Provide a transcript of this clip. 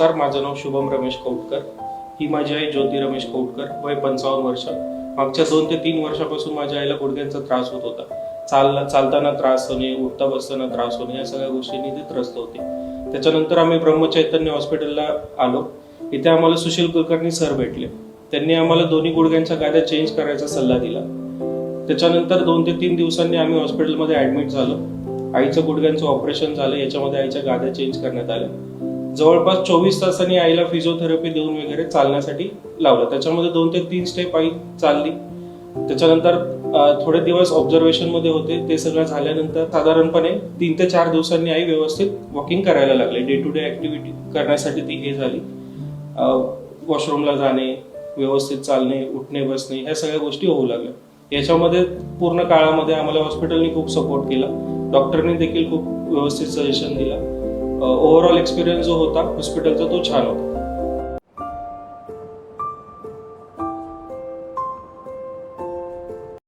नमस्कार, माझं नाव शुभम रमेश कौटकर. ही माझी आई ज्योती रमेश कौटकर, वय 55 वर्ष. मागच्या 2 ते 3 वर्षापासून माझ्या आईला गुडघ्यांचा त्रास होत होता. चालताना त्रास होणे, उठता बसताना त्रास होणे, या सगळ्या गोष्टींनी ती त्रस्त होती. त्याच्यानंतर आम्ही ब्रह्मचैतन्य हॉस्पिटलला आलो. इथे आम्हाला सुशील कुलकर्णी सर भेटले. त्यांनी आम्हाला दोन्ही गुडघ्यांच्या गाद्या चेंज करायचा सल्ला दिला. त्याच्यानंतर 2 ते 3 दिवसांनी आम्ही हॉस्पिटलमध्ये ऍडमिट झालो. आईचं गुडघ्यांचं ऑपरेशन झालं. याच्यामध्ये आईच्या गाद्या चेंज करण्यात आल्या. जवळपास 24 तासांनी आईला फिजिओथेरपी देऊन वगैरे चालण्यासाठी लावलं. त्याच्यामध्ये 2 ते 3 स्टेप आई चालली. त्याच्यानंतर थोडे दिवस ऑब्झर्वेशन मध्ये होते. ते सगळं झाल्यानंतर साधारणपणे 3 ते 4 दिवसांनी आई व्यवस्थित वॉकिंग करायला लागली. डे टू डे ऍक्टिव्हिटी करण्यासाठी ती हे झाली. वॉशरूमला जाणे, व्यवस्थित चालणे, उठणे बसणे, ह्या सगळ्या गोष्टी होऊ लागल्या. याच्यामध्ये पूर्ण काळामध्ये आम्हाला हॉस्पिटलने खूप सपोर्ट केला. डॉक्टरने देखील खूप व्यवस्थित सजेशन दिला. ओव्हरऑल एक्सपिरियन्स जो होता हॉस्पिटलचा तो छान होता.